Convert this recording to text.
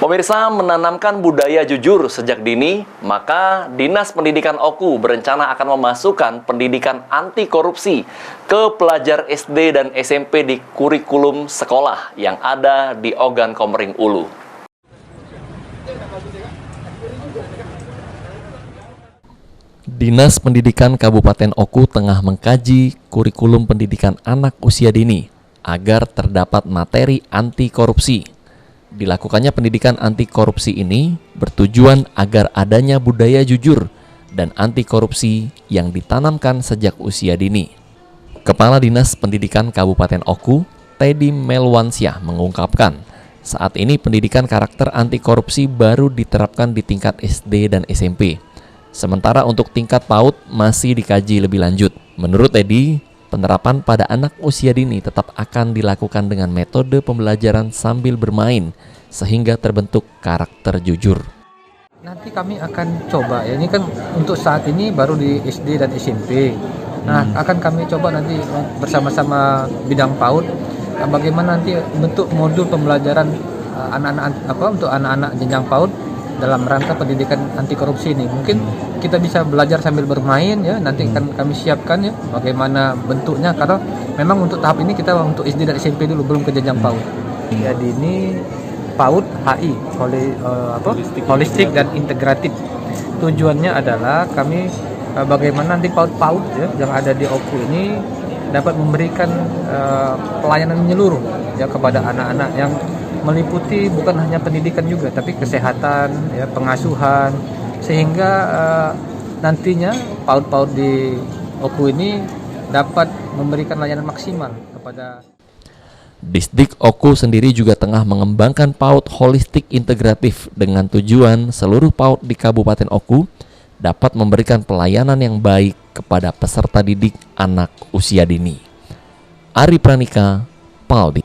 Pemirsa, menanamkan budaya jujur sejak dini, maka Dinas Pendidikan Oku berencana akan memasukkan pendidikan anti korupsi ke pelajar SD dan SMP di kurikulum sekolah yang ada di Ogan Komering Ulu. Dinas Pendidikan Kabupaten Oku tengah mengkaji kurikulum pendidikan anak usia dini agar terdapat materi anti korupsi. Dilakukannya pendidikan anti korupsi ini bertujuan agar adanya budaya jujur dan anti korupsi yang ditanamkan sejak usia dini. Kepala Dinas Pendidikan Kabupaten Oku, Teddy Melwansyah mengungkapkan, saat ini pendidikan karakter anti korupsi baru diterapkan di tingkat SD dan SMP. Sementara untuk tingkat PAUD masih dikaji lebih lanjut. Menurut Teddy, penerapan pada anak usia dini tetap akan dilakukan dengan metode pembelajaran sambil bermain sehingga terbentuk karakter jujur. Nanti kami akan coba, ya ini kan untuk saat ini baru di SD dan SMP. Nah, akan kami coba nanti bersama-sama bidang PAUD bagaimana nanti bentuk modul pembelajaran untuk anak-anak jenjang PAUD dalam rangka pendidikan anti korupsi ini. Mungkin kita bisa belajar sambil bermain, ya. Nanti akan kami siapkan, ya, bagaimana bentuknya, karena memang untuk tahap ini kita untuk SD dan SMP dulu, belum ke jenjang PAUD. Jadi ini PAUD HI, holistik dan integratif. Tujuannya adalah kami bagaimana nanti PAUD-PAUD, ya, yang ada di Oku ini dapat memberikan pelayanan menyeluruh, ya, kepada anak-anak yang meliputi bukan hanya pendidikan juga, tapi kesehatan, ya, pengasuhan, sehingga nantinya PAUD-PAUD di Oku ini dapat memberikan layanan maksimal kepada. Disdik Oku sendiri juga tengah mengembangkan PAUD holistik integratif dengan tujuan seluruh PAUD di Kabupaten Oku dapat memberikan pelayanan yang baik kepada peserta didik anak usia dini. Ari Pranika, Paldi.